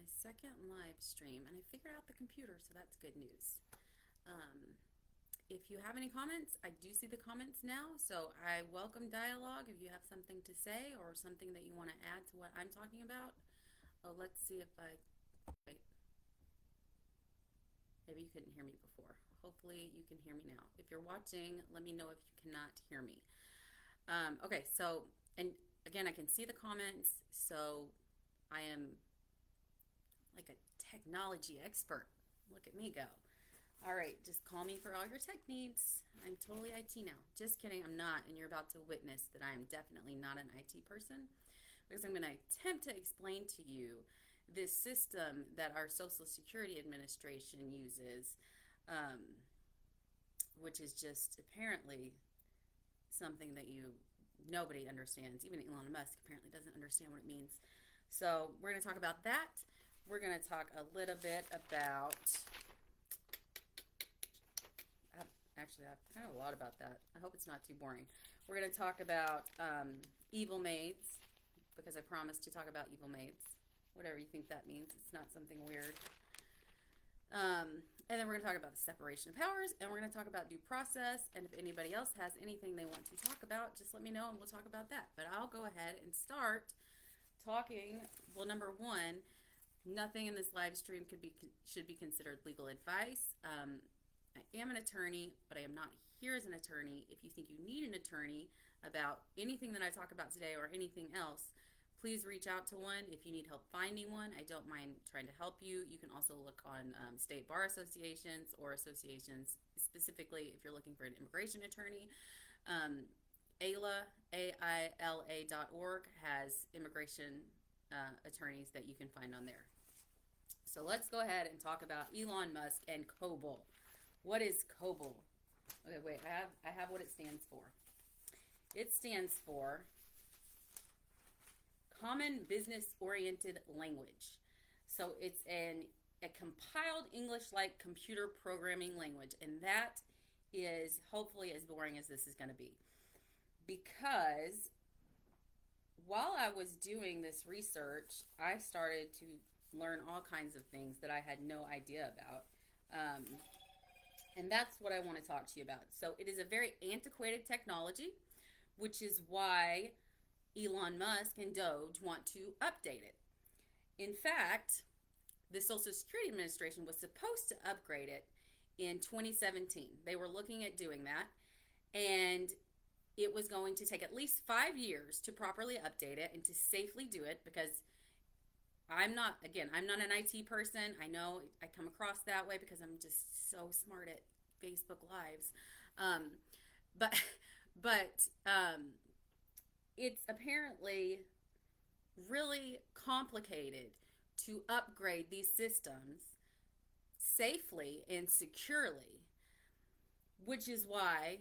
my second live stream, and I figured out the computer, so that's good news. Um, if you have any comments, I do see the comments now, so I welcome dialogue. If you have something to say or something that you want to add to what I'm talking about, let's see if I wait. Maybe you couldn't hear me before. Hopefully, you can hear me now. If you're watching, let me know if you cannot hear me. Okay, so and again, I can see the comments, so I am like a technology expert. Look at me go. All right, just call me for all your tech needs. I'm totally IT now. Just kidding, I'm not. And you're about to witness that I am definitely not an IT person because I'm going to attempt to explain to you this system that our Social Security Administration uses, um, which is just apparently something that nobody understands. Even Elon Musk apparently doesn't understand what it means. So we're going to talk about that. We're going to talk a little bit about. I've kind of a lot about that. I hope it's not too boring. We're going to talk about evil maids because I promised to talk about evil maids. Whatever you think that means, it's not something weird. And then we're going to talk about the separation of powers, and we're going to talk about due process. And if anybody else has anything they want to talk about, just let me know and we'll talk about that. But I'll go ahead and start talking. Well, number one, nothing in this live stream should be considered legal advice. I am an attorney, but I am not here as an attorney. If you think you need an attorney about anything that I talk about today or anything else, please reach out to one. If you need help finding one, I don't mind trying to help you. You can also look on state bar associations or associations, specifically if you're looking for an immigration attorney. AILA, AILA.org has immigration attorneys that you can find on there. So let's go ahead and talk about Elon Musk and COBOL. What is COBOL? Okay, wait, I have what it stands for. It stands for Common Business Oriented Language. So it's a compiled English-like computer programming language, and that is hopefully as boring as this is going to be. Because while I was doing this research, I started to learn all kinds of things that I had no idea about. And that's what I want to talk to you about. So it is a very antiquated technology, which is why Elon Musk and Doge want to update it. In fact, the Social Security Administration was supposed to upgrade it in 2017. They were looking at doing that, and it was going to take at least 5 years to properly update it and to safely do it because I'm not an IT person. I know I come across that way because I'm just so smart at Facebook Lives. Um, but it's apparently really complicated to upgrade these systems safely and securely, which is why,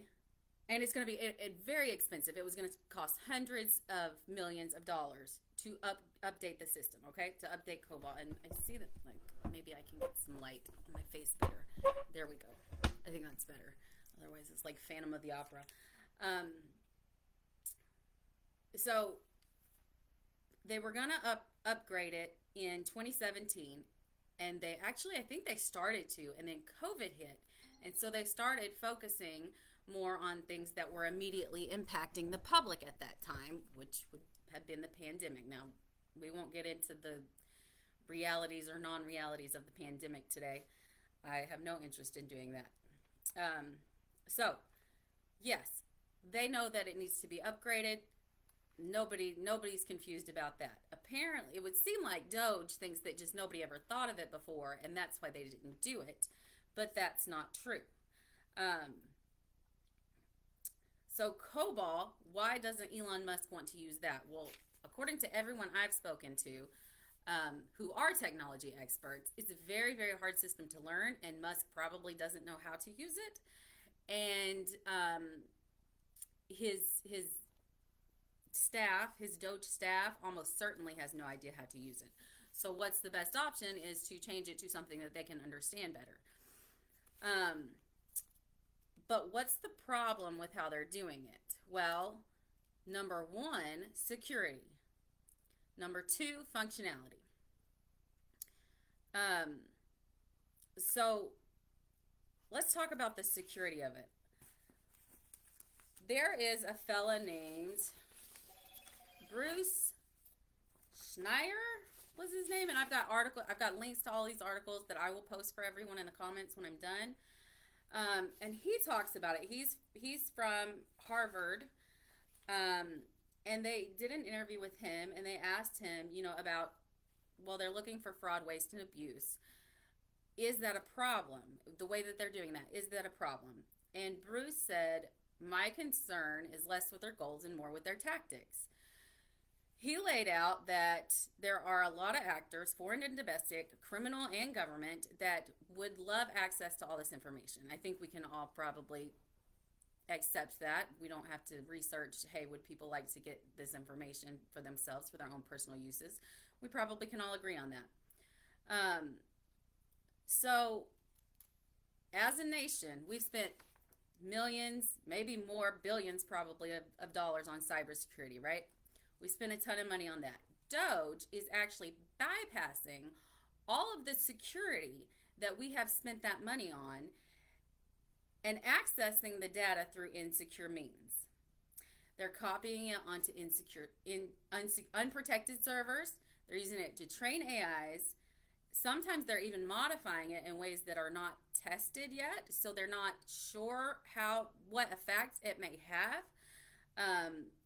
and it's going to be very expensive. It was going to cost hundreds of millions of dollars to update the system, okay? To update COBOL. And I see that, like, maybe I can get some light on my face better. There we go. I think that's better. Otherwise, it's like Phantom of the Opera. So they were going to upgrade it in 2017, and they actually, I think they started to, and then COVID hit. And so they started focusing more on things that were immediately impacting the public at that time, which would have been the pandemic. Now, we won't get into the realities or non-realities of the pandemic today. I have no interest in doing that. So, yes, they know that it needs to be upgraded. Nobody's confused about that. Apparently, it would seem like Doge thinks that just nobody ever thought of it before, and that's why they didn't do it. But that's not true. So COBOL, why doesn't Elon Musk want to use that? Well, according to everyone I've spoken to, who are technology experts, it's a very, very hard system to learn, and Musk probably doesn't know how to use it. And his staff, his Doge staff, almost certainly has no idea how to use it. So what's the best option is to change it to something that they can understand better. But what's the problem with how they're doing it? Well, number one, security. Number two, functionality. Um, so let's talk about the security of it. There is a fella named Bruce Schneier was his name, and I've got links to all these articles that I will post for everyone in the comments when I'm done. And he talks about it. He's from Harvard, and they did an interview with him, and they asked him, about, well, they're looking for fraud, waste, and abuse. Is that a problem? The way that they're doing that, is that a problem? And Bruce said, my concern is less with their goals and more with their tactics. He laid out that there are a lot of actors, foreign and domestic, criminal and government, that would love access to all this information. I think we can all probably accept that. We don't have to research, hey, would people like to get this information for themselves, for their own personal uses? We probably can all agree on that. So, as a nation, we've spent millions, maybe more, billions probably, of dollars on cybersecurity, right? We spend a ton of money on that. Doge is actually bypassing all of the security that we have spent that money on and accessing the data through insecure means. They're copying it onto unprotected servers. They're using it to train AIs. Sometimes they're even modifying it in ways that are not tested yet, so they're not sure what effect it may have.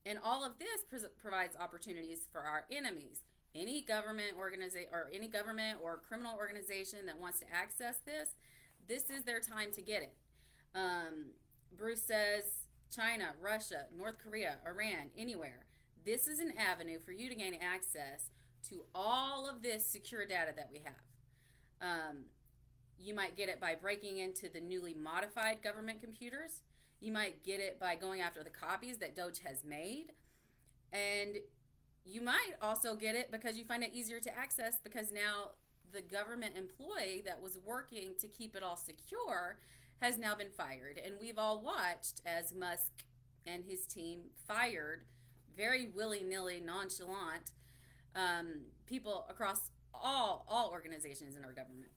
And all of this provides opportunities for our enemies. Any government organization or any government or criminal organization that wants to access this is their time to get it. Bruce says China, Russia, North Korea, Iran, anywhere. This is an avenue for you to gain access to all of this secure data that we have. You might get it by breaking into the newly modified government computers. You might get it by going after the copies that Doge has made. And you might also get it because you find it easier to access because now the government employee that was working to keep it all secure has now been fired. And we've all watched as Musk and his team fired very willy-nilly, nonchalant people across all organizations in our government.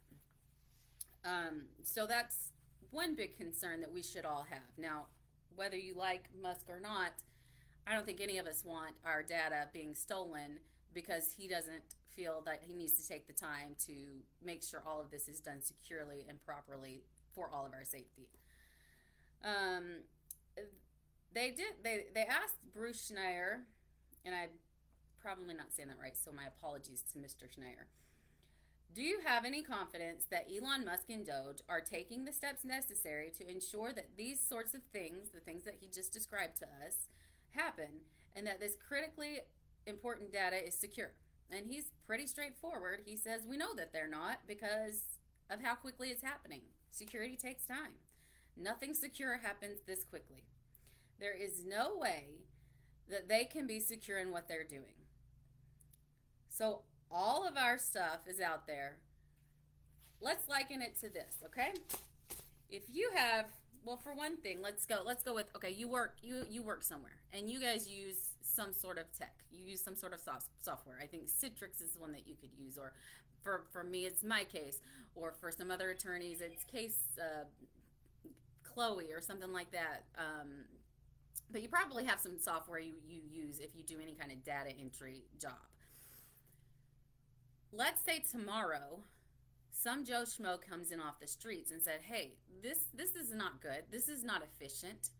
So that's one big concern that we should all have. Now, whether you like Musk or not, I don't think any of us want our data being stolen because he doesn't feel that he needs to take the time to make sure all of this is done securely and properly for all of our safety. They asked Bruce Schneier, and I'm probably not saying that right, so my apologies to Mr. Schneier. Do you have any confidence that Elon Musk and Doge are taking the steps necessary to ensure that these sorts of things, the things that he just described to us, happen, and that this critically important data is secure? And he's pretty straightforward. He says, we know that they're not because of how quickly it's happening. Security takes time. Nothing secure happens this quickly. There is no way that they can be secure in what they're doing. So all of our stuff is out there. Let's liken it to this, okay? If you have, well, for one thing, let's go with, okay, you work somewhere and you guys use some sort of tech. You use some sort of software. I think Citrix is one that you could use, or for me, it's my case, or for some other attorneys, it's case Chloe or something like that. But you probably have some software you use if you do any kind of data entry job. Let's say tomorrow, some Joe Schmo comes in off the streets and said, hey, this is not good. This is not efficient.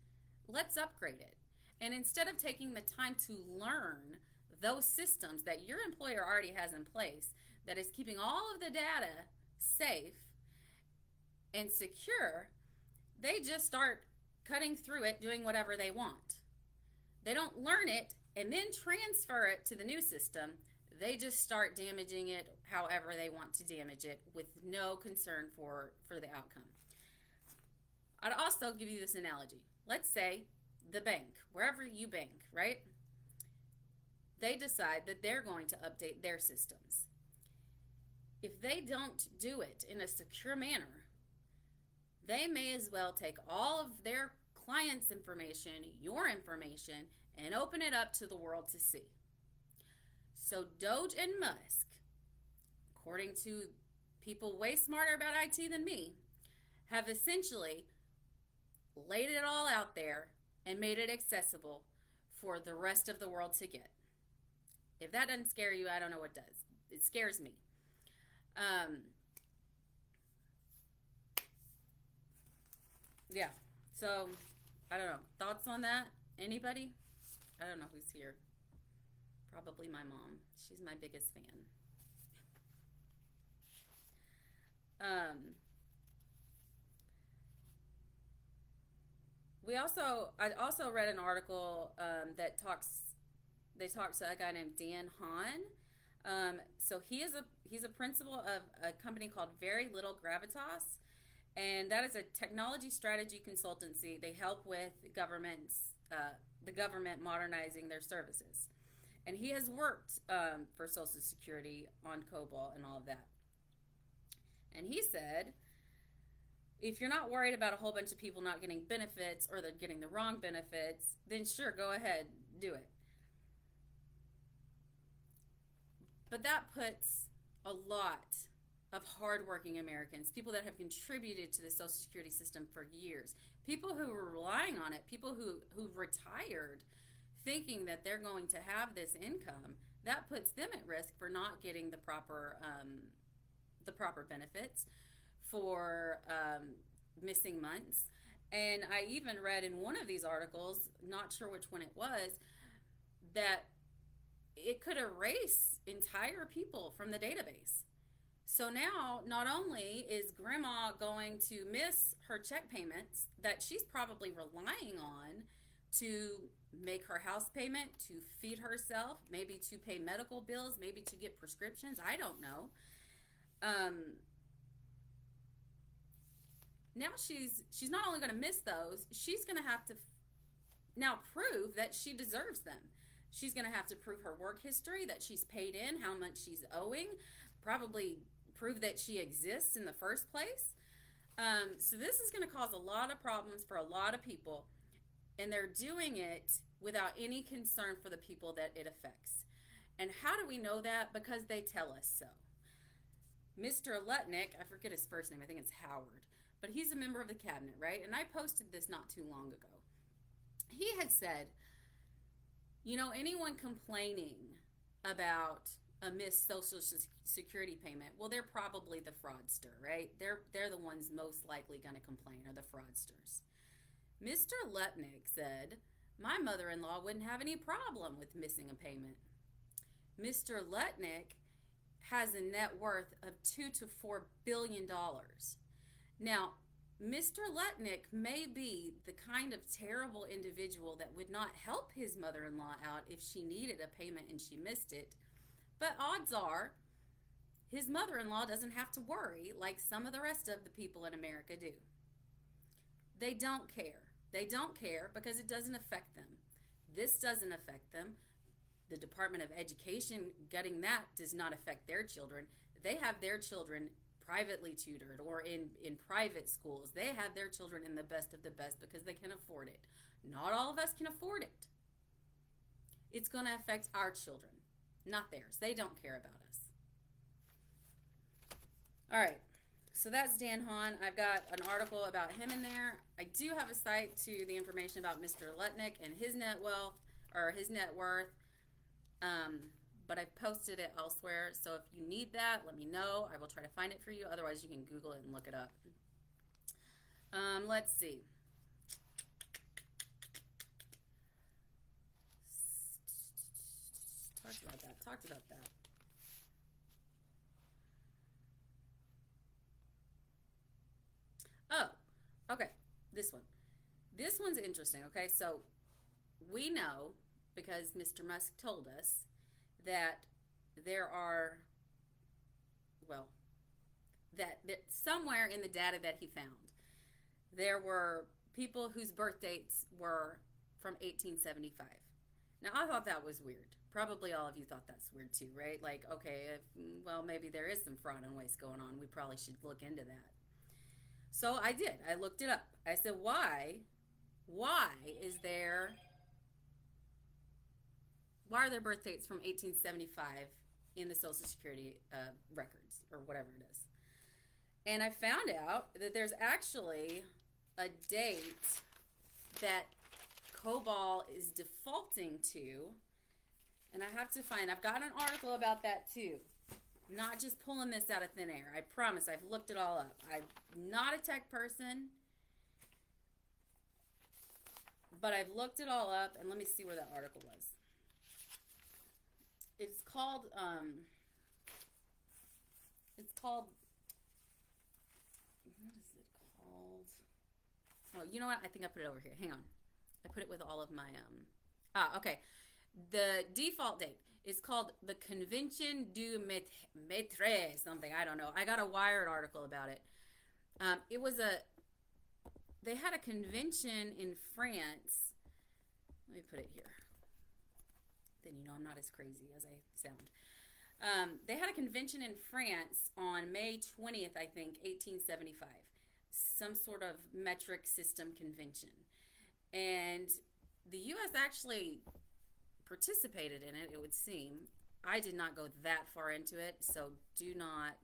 Let's upgrade it. And instead of taking the time to learn those systems that your employer already has in place that is keeping all of the data safe and secure, they just start cutting through it, doing whatever they want. They don't learn it and then transfer it to the new system. They just start damaging it however they want to damage it with no concern for the outcome. I'd also give you this analogy. Let's say the bank, wherever you bank, right? They decide that they're going to update their systems. If they don't do it in a secure manner, they may as well take all of their clients' information, your information, and open it up to the world to see. So Doge and Musk, according to people way smarter about IT than me, have essentially laid it all out there and made it accessible for the rest of the world to get. If that doesn't scare you, I don't know what does. It scares me. Um, yeah. So, I don't know. Thoughts on that? Anybody? I don't know who's here. Probably my mom. She's my biggest fan. Um, I also read an article that talks. They talked to a guy named Dan Hahn. So he's a principal of a company called Very Little Gravitas, and that is a technology strategy consultancy. They help with the government modernizing their services, and he has worked for Social Security on COBOL and all of that. And he said, if you're not worried about a whole bunch of people not getting benefits or they're getting the wrong benefits, then sure, go ahead, do it. But that puts a lot of hardworking Americans, people that have contributed to the Social Security system for years, people who were relying on it, people who retired thinking that they're going to have this income, that puts them at risk for not getting the proper benefits, for missing months. And I even read in one of these articles, not sure which one it was, that it could erase entire people from the database. So now, not only is grandma going to miss her check payments that she's probably relying on to make her house payment, to feed herself, maybe to pay medical bills, maybe to get prescriptions, I don't know. Um, Now she's not only going to miss those, she's going to have to now prove that she deserves them. She's going to have to prove her work history, that she's paid in, how much she's owing, probably prove that she exists in the first place. So this is going to cause a lot of problems for a lot of people, and they're doing it without any concern for the people that it affects. And how do we know that? Because they tell us so. Mr. Lutnick, I forget his first name, I think it's Howard, but he's a member of the cabinet, right? And I posted this not too long ago. He had said, anyone complaining about a missed Social Security payment, well, they're probably the fraudster, right? They're the ones most likely going to complain, are the fraudsters. Mr. Lutnick said, my mother-in-law wouldn't have any problem with missing a payment. Mr. Lutnick has a net worth of $2 to $4 billion. Now, Mr. Lutnick may be the kind of terrible individual that would not help his mother-in-law out if she needed a payment and she missed it, but odds are his mother-in-law doesn't have to worry like some of the rest of the people in America do. They don't care. They don't care because it doesn't affect them. This doesn't affect them. The Department of Education, getting that does not affect their children. They have their children privately tutored or in private schools. They have their children in the best of the best because they can afford it. Not all of us can afford it. It's going to affect our children, not theirs. They don't care about us. All right, so that's Dan Hahn. I've got an article about him in there. I do have a site to the information about Mr. Lutnick and his net wealth, or his net worth. But I've posted it elsewhere, so if you need that, let me know. I will try to find it for you. Otherwise, you can Google it and look it up. Let's see. Talked about that. Oh, okay. This one. This one's interesting, okay? So we know, because Mr. Musk told us, that there are, well, that somewhere in the data that he found, there were people whose birth dates were from 1875. Now, I thought that was weird. Probably all of you thought that's weird too, right? Like, okay, well, maybe there is some fraud and waste going on. We probably should look into that. So I did. I looked it up. I said, why is there why are there birth dates from 1875 in the Social Security records or whatever it is? And I found out that there's actually a date that COBOL is defaulting to. And I have to find, I've got an article about that too. I'm not just pulling this out of thin air. I promise I've looked it all up. I'm not a tech person, but I've looked it all up, and let me see where that article was. It's called, what is it called? Oh, you know what? I think I put it over here. Hang on. I put it with all of my, okay. The default date is called the Convention du Maître, something. I don't know. I got a Wired article about it. They had a convention in France. Let me put it here. Then you know I'm not as crazy as I sound. They had a convention in France on May 20th, I think, 1875. Some sort of metric system convention. And the U.S. actually participated in it, it would seem. I did not go that far into it, so do not,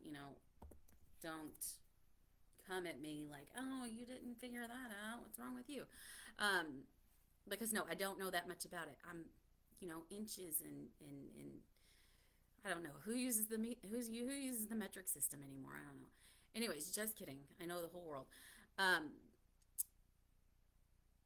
don't come at me like, oh, you didn't figure that out. What's wrong with you? Because no, I don't know that much about it. I'm, inches and I don't know who uses the metric system anymore. I don't know. Anyways, just kidding. I know the whole world.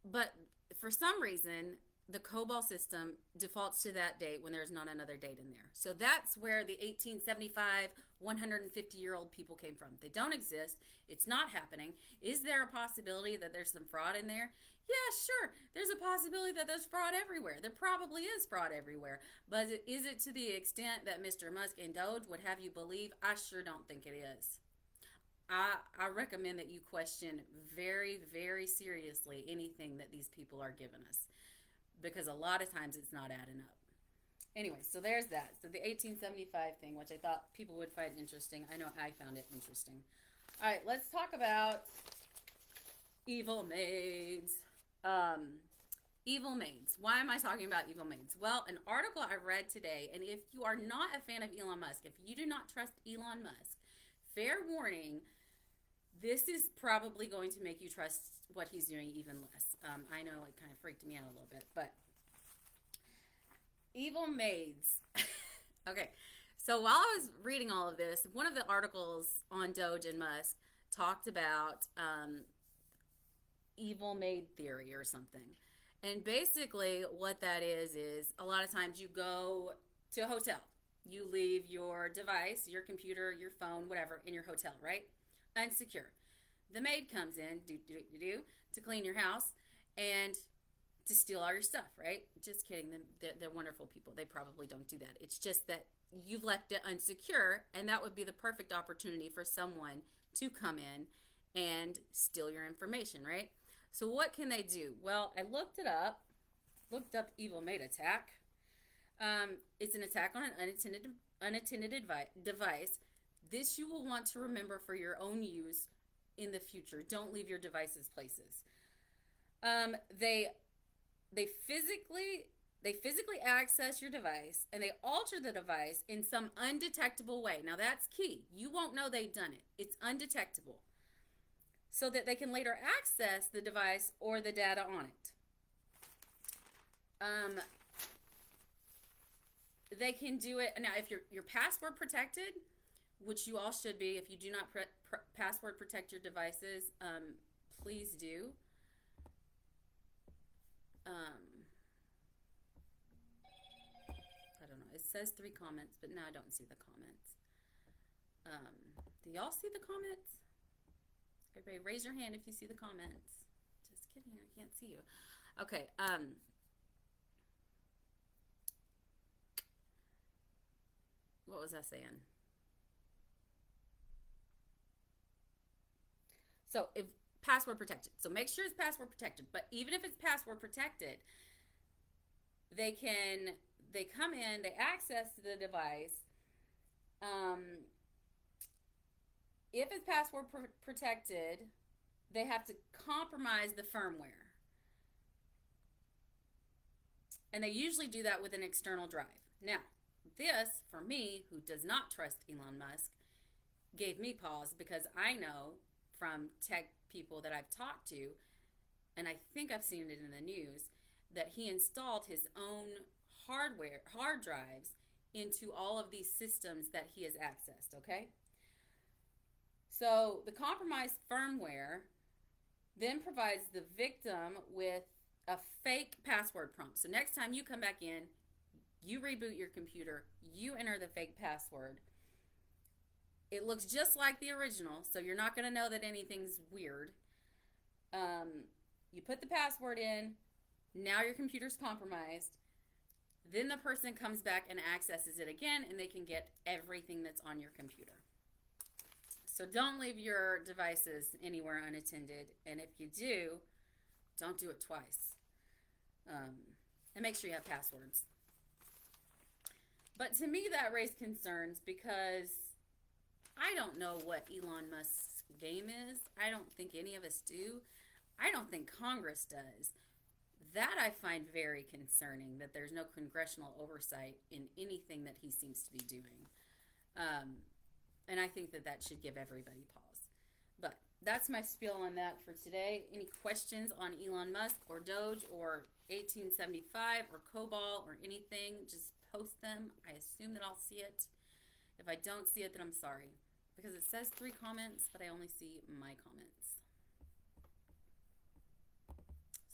But for some reason, the COBOL system defaults to that date when there's not another date in there. So that's where the 1875 150-year-old people came from. They don't exist. It's not happening. Is there a possibility that there's some fraud in there? Yeah, sure. There's a possibility that there's fraud everywhere. There probably is fraud everywhere. But is it to the extent that Mr. Musk and Doge would have you believe? I sure don't think it is. I recommend that you question very, very seriously anything that these people are giving us, because a lot of times it's not adding up. Anyway, so there's that. So the 1875 thing, which I thought people would find interesting. I know I found it interesting. All right, let's talk about evil maids. Evil maids. Why am I talking about evil maids? Well, an article I read today, and if you are not a fan of Elon Musk, if you do not trust Elon Musk, fair warning, this is probably going to make you trust what he's doing even less. I know it kind of freaked me out a little bit, but evil maids. Okay, so while I was reading all of this, one of the articles on Doge and Musk talked about evil maid theory or something. And basically what that is a lot of times you go to a hotel. You leave your device, your computer, your phone, whatever, in your hotel, right? Unsecure. The maid comes in, to clean your house and to steal all your stuff, right? Just kidding. They're wonderful people. They probably don't do that. It's just that you've left it unsecure, and that would be the perfect opportunity for someone to come in and steal your information, right? So what can they do? Well, I looked up evil maid attack. It's an attack on an unattended device. This you will want to remember for your own use in the future. Don't leave your devices places. They physically access your device, and they alter the device in some undetectable way. Now that's key. You won't know they've done it. It's undetectable, so that they can later access the device or the data on it. They can do it now if you're password protected, which you all should be. If you do not password protect your devices, please do. I don't know. It says 3 comments, but now I don't see the comments. Do y'all see the comments? Everybody raise your hand if you see the comments. Just kidding, I can't see you. Okay, what was I saying? So if password protected, so make sure it's password protected. But even if it's password protected, they come in, they access the device. If it's password protected, they have to compromise the firmware. And they usually do that with an external drive. Now, this, for me, who does not trust Elon Musk, gave me pause because I know from tech people that I've talked to, and I think I've seen it in the news, that he installed his own hard drives into all of these systems that he has accessed, okay? So the compromised firmware then provides the victim with a fake password prompt. So next time you come back in, you reboot your computer, you enter the fake password. It looks just like the original, so you're not going to know that anything's weird. You put the password in, now your computer's compromised. Then the person comes back and accesses it again, and they can get everything that's on your computer. So don't leave your devices anywhere unattended, and if you do, don't do it twice. And make sure you have passwords. But to me, that raised concerns because I don't know what Elon Musk's game is. I don't think any of us do. I don't think Congress does. That I find very concerning, that there's no congressional oversight in anything that he seems to be doing. And I think that that should give everybody pause. But that's my spiel on that for today. Any questions on Elon Musk or Doge or 1875 or COBOL or anything, just post them. I assume that I'll see it. If I don't see it, then I'm sorry. Because it says 3 comments, but I only see my comments.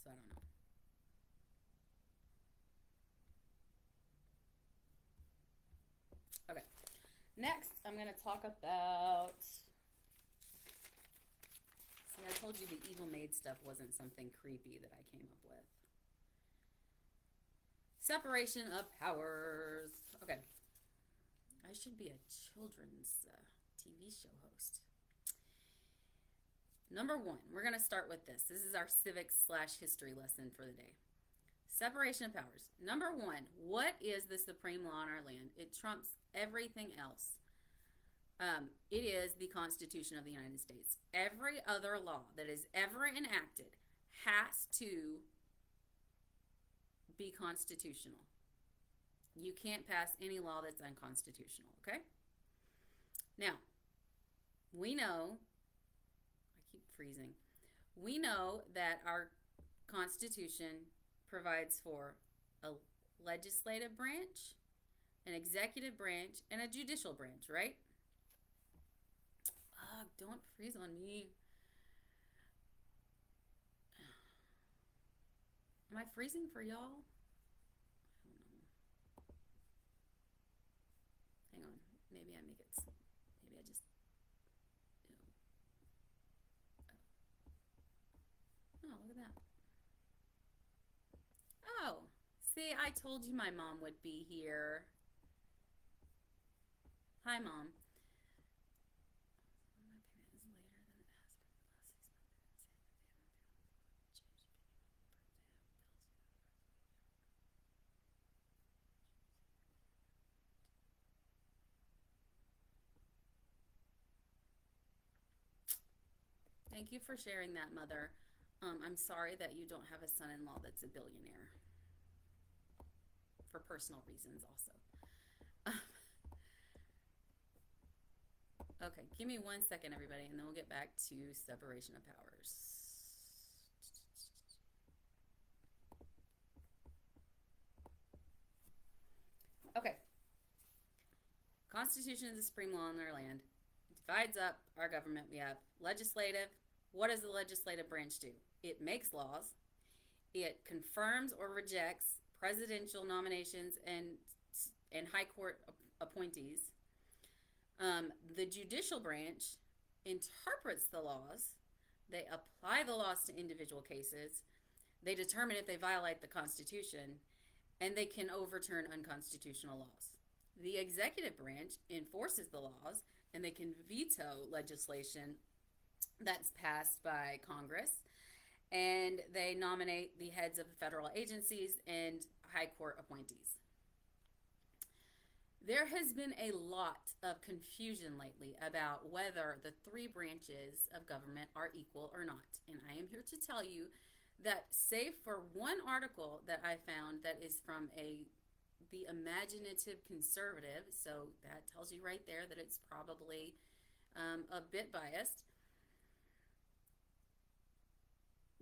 So I don't know. Okay. Next, I'm going to talk about... See, I told you the evil maid stuff wasn't something creepy that I came up with. Separation of powers. Okay. I should be a children's TV show host. Number 1, we're going to start with this. This is our civics/history lesson for the day. Separation of powers. Number 1, what is the supreme law in our land? It trumps everything else. It is the Constitution of the United States. Every other law that is ever enacted has to be constitutional. You can't pass any law that's unconstitutional, okay? Now, we know, I keep freezing, we know that our Constitution provides for a legislative branch, an executive branch, and a judicial branch, right? Ugh, don't freeze on me. Am I freezing for y'all? I don't know. Hang on. Maybe I make it. Maybe I just. Oh, look at that. Oh, see, I told you my mom would be here. Hi, Mom. Thank you for sharing that, Mother. I'm sorry that you don't have a son-in-law that's a billionaire. For personal reasons also. Okay, give me 1 second, everybody, and then we'll get back to separation of powers. Okay. Constitution is the supreme law in our land. It divides up our government. We have legislative. What does the legislative branch do? It makes laws. It confirms or rejects presidential nominations and high court appointees. The judicial branch interprets the laws. They apply the laws to individual cases. They determine if they violate the Constitution, and they can overturn unconstitutional laws. The executive branch enforces the laws, and they can veto legislation that's passed by Congress, and they nominate the heads of the federal agencies and high court appointees. There has been a lot of confusion lately about whether the 3 branches of government are equal or not. And I am here to tell you that, save for one article that I found that is from the imaginative conservative, so that tells you right there that it's probably a bit biased.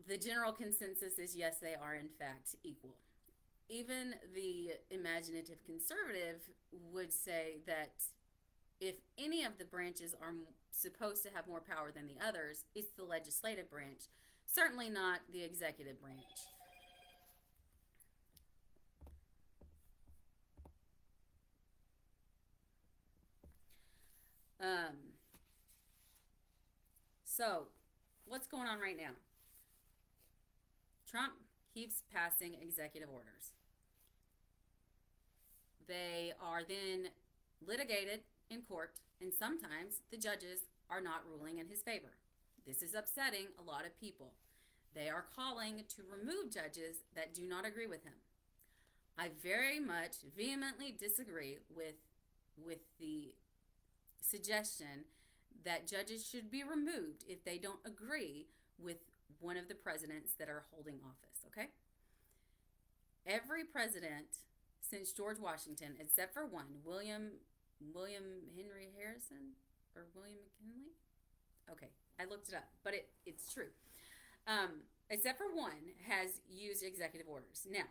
The general consensus is yes, they are in fact equal. Even the imaginative conservative would say that if any of the branches are supposed to have more power than the others, it's the legislative branch, certainly not the executive branch. Um, so, what's going on right now? Trump keeps passing executive orders. They are then litigated in court, and sometimes the judges are not ruling in his favor. This is upsetting a lot of people. They are calling to remove judges that do not agree with him. I very much vehemently disagree with the suggestion that judges should be removed if they don't agree with one of the presidents that are holding office, okay? Every president since George Washington, except for one, William Henry Harrison or William McKinley. Okay, I looked it up, but it's true. Except for one, has used executive orders. Now,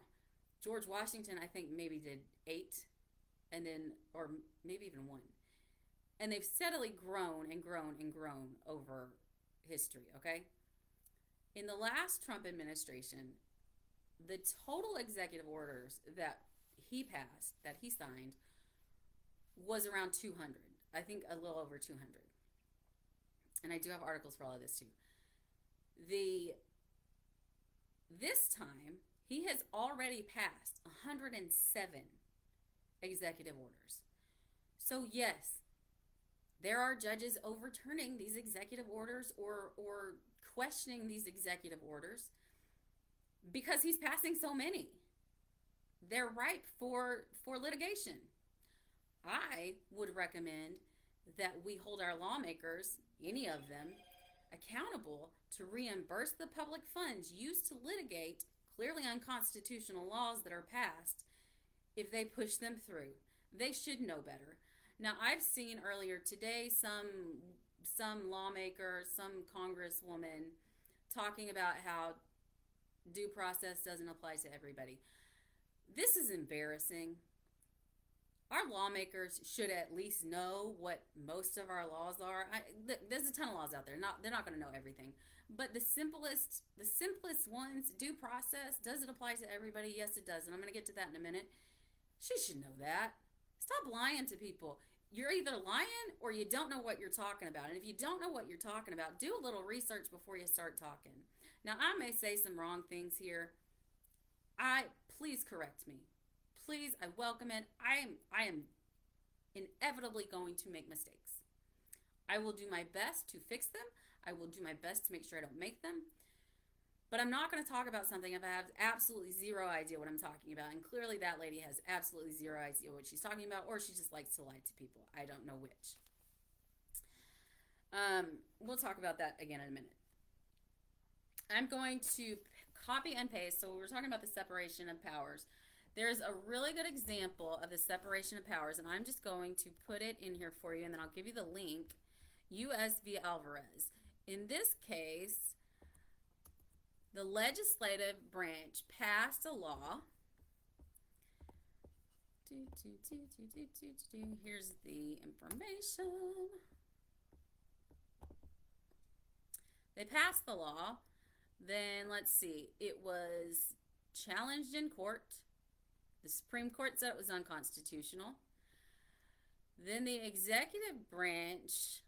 George Washington, I think maybe did 8, and then, or maybe even 1. And they've steadily grown and grown and grown over history, okay? In the last Trump administration, the total executive orders that he passed, that he signed, was around 200. I think a little over 200. And I do have articles for all of this too. This time, he has already passed 107 executive orders. So yes, there are judges overturning these executive orders or questioning these executive orders because he's passing so many. They're ripe for litigation. I would recommend that we hold our lawmakers, any of them, accountable to reimburse the public funds used to litigate clearly unconstitutional laws that are passed if they push them through. They should know better. Now, I've seen earlier today some lawmaker, some congresswoman talking about how due process doesn't apply to everybody. This is embarrassing. Our lawmakers should at least know what most of our laws are. There's a ton of laws out there. They're not going to know everything. But the simplest ones, due process, does it apply to everybody? Yes, it does. And I'm going to get to that in a minute. She should know that. Stop lying to people. You're either lying or you don't know what you're talking about. And if you don't know what you're talking about, do a little research before you start talking. Now, I may say some wrong things here. Please correct me. Please, I welcome it. I am inevitably going to make mistakes. I will do my best to fix them. I will do my best to make sure I don't make them. But I'm not going to talk about something if I have absolutely zero idea what I'm talking about. And clearly that lady has absolutely zero idea what she's talking about, or she just likes to lie to people. I don't know which. We'll talk about that again in a minute. I'm going to copy and paste. So we're talking about the separation of powers. There's a really good example of the separation of powers, and I'm just going to put it in here for you, and then I'll give you the link. U.S. v. Alvarez. In this case, the legislative branch passed a law. Here's the information. They passed the law. Then, let's see, it was challenged in court. The Supreme Court said it was unconstitutional. Then the executive branch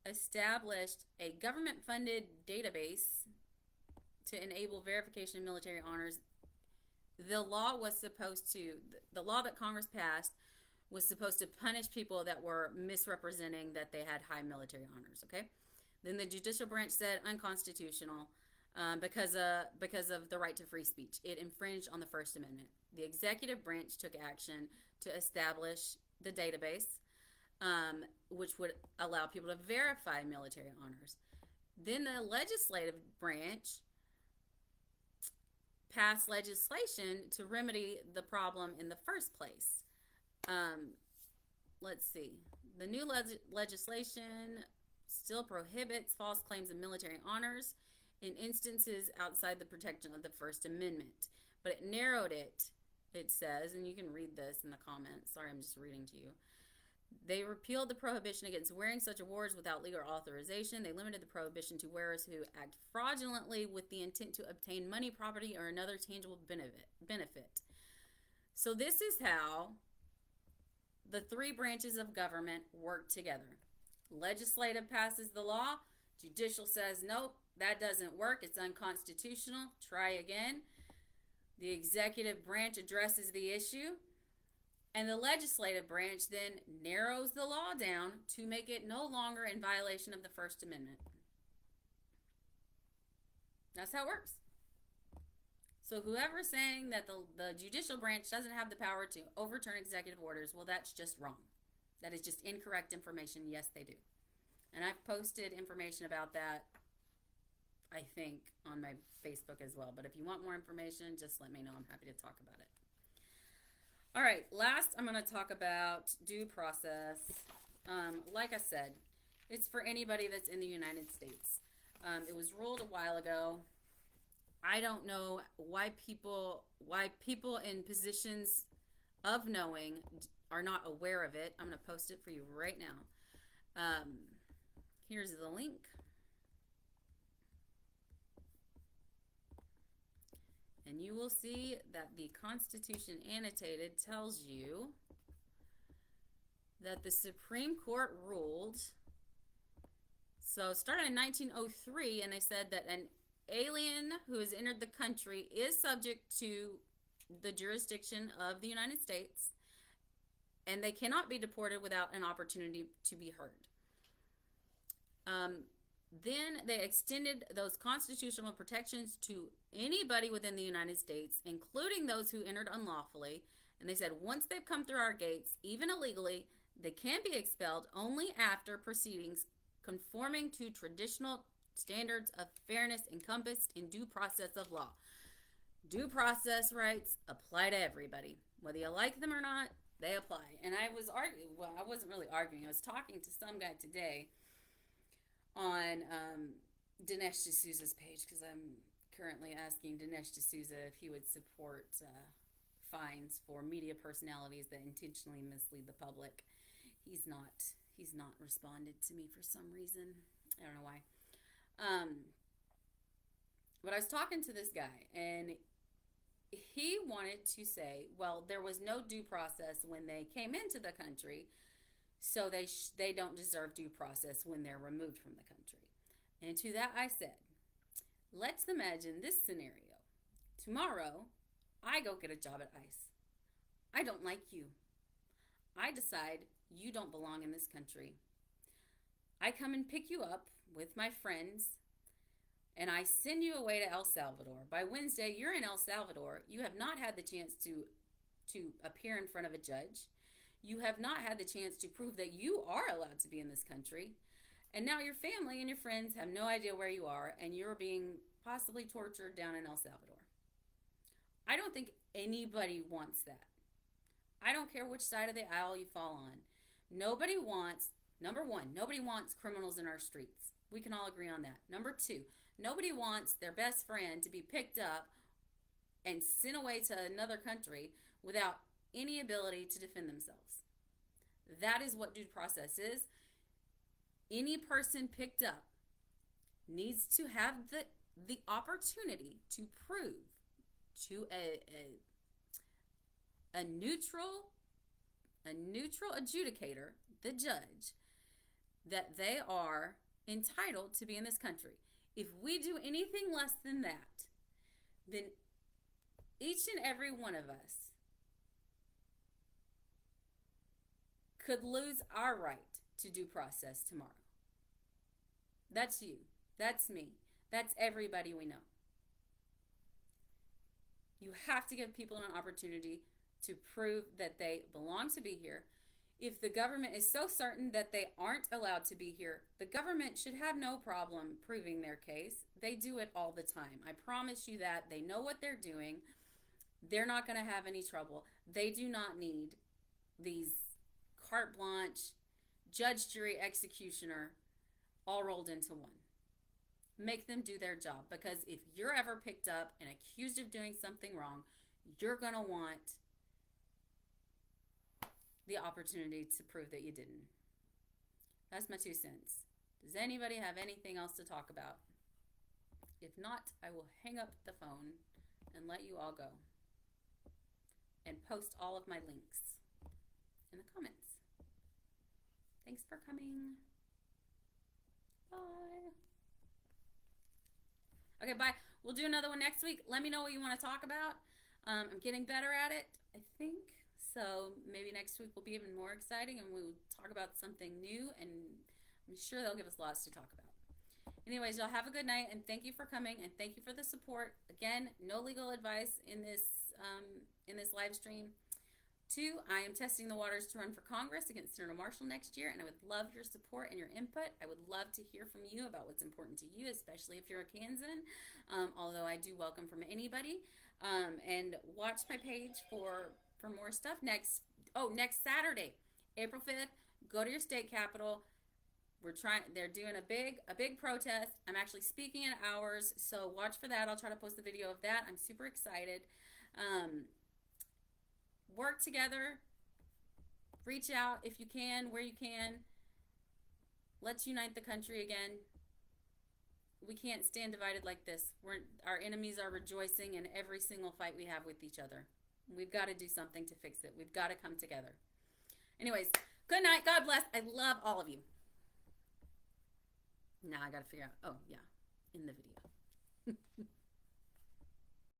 established a government-funded database to enable verification of military honors. The law that Congress passed was supposed to punish people that were misrepresenting that they had high military honors, okay? Then the judicial branch said unconstitutional because of the right to free speech. It infringed on the First Amendment. The executive branch took action to establish the database, which would allow people to verify military honors. Then the legislative branch passed legislation to remedy the problem in the first place. Let's see. The new legislation still prohibits false claims of military honors in instances outside the protection of the First Amendment. But it narrowed it, it says, and you can read this in the comments. Sorry, I'm just reading to you. They repealed the prohibition against wearing such awards without legal authorization. They limited the prohibition to wearers who act fraudulently with the intent to obtain money, property, or another tangible benefit. So this is how the three branches of government work together. Legislative passes the law. Judicial says, nope, that doesn't work. It's unconstitutional. Try again. The executive branch addresses the issue. And the legislative branch then narrows the law down to make it no longer in violation of the First Amendment. That's how it works. So whoever's saying that the judicial branch doesn't have the power to overturn executive orders, well, that's just wrong. That is just incorrect information. Yes, they do. And I've posted information about that, I think, on my Facebook as well. But if you want more information, just let me know. I'm happy to talk about it. All right, last I'm going to talk about due process. Like I said, it's for anybody that's in the United States. It was ruled a while ago. I don't know why people in positions of knowing are not aware of it. I'm going to post it for you right now. Here's the link. And you will see that the Constitution annotated tells you that the Supreme Court ruled, so it started in 1903, and they said that an alien who has entered the country is subject to the jurisdiction of the United States, and they cannot be deported without an opportunity to be heard. Then they extended those constitutional protections to anybody within the United States, including those who entered unlawfully. And they said once they've come through our gates, even illegally, they can be expelled only after proceedings conforming to traditional standards of fairness encompassed in due process of law. Due process rights apply to everybody. Whether you like them or not, they apply. And I was arguing, well, I wasn't really arguing. I was talking to some guy today on Dinesh D'Souza's page, because I'm currently asking Dinesh D'Souza if he would support fines for media personalities that intentionally mislead the public. He's not responded to me for some reason. I don't know why. But I was talking to this guy, and he wanted to say, well, there was no due process when they came into the country, so they don't deserve due process when they're removed from the country. And to that I said, let's imagine this scenario. Tomorrow, I go get a job at ICE. I don't like you. I decide you don't belong in this country. I come and pick you up with my friends, and I send you away to El Salvador. By Wednesday, you're in El Salvador. You have not had the chance to appear in front of a judge. You have not had the chance to prove that you are allowed to be in this country. And now your family and your friends have no idea where you are, and you're being possibly tortured down in El Salvador. I don't think anybody wants that. I don't care which side of the aisle you fall on. Nobody wants, number one, nobody wants criminals in our streets. We can all agree on that. Number two, nobody wants their best friend to be picked up and sent away to another country without any ability to defend themselves. That is what due process is. Any person picked up needs to have the opportunity to prove to a neutral adjudicator, the judge, that they are entitled to be in this country. If we do anything less than that, then each and every one of us could lose our right to due process tomorrow. That's you. That's me. That's everybody we know. You have to give people an opportunity to prove that they belong to be here. If the government is so certain that they aren't allowed to be here, the government should have no problem proving their case. They do it all the time. I promise you that. They know what they're doing. They're not going to have any trouble. They do not need these carte blanche, judge, jury, executioner all rolled into one. Make them do their job, because if you're ever picked up and accused of doing something wrong, you're going to want the opportunity to prove that you didn't. That's my 2 cents. Does anybody have anything else to talk about? If not, I will hang up the phone and let you all go and post all of my links in the comments. Thanks for coming. Bye. Okay, bye. We'll do another one next week. Let me know what you want to talk about. I'm getting better at it, I think. So maybe next week will be even more exciting and we'll talk about something new, and I'm sure they'll give us lots to talk about. Anyways, y'all have a good night, and thank you for coming, and thank you for the support. Again, no legal advice in this live stream. 2, I am testing the waters to run for Congress against Senator Marshall next year, and I would love your support and your input. I would love to hear from you about what's important to you, especially if you're a Kansan, although I do welcome from anybody. And watch my page for more stuff. Next Saturday, April 5th, go to your state capitol. They're doing a big protest. I'm actually speaking at ours, so watch for that. I'll try to post a video of that. I'm super excited. Work together. Reach out if you can, where you can. Let's unite the country again. We can't stand divided like this. Our enemies are rejoicing in every single fight we have with each other. We've got to do something to fix it. We've got to come together. Anyways, good night. God bless. I love all of you. Now I got to figure out, oh yeah, in the video.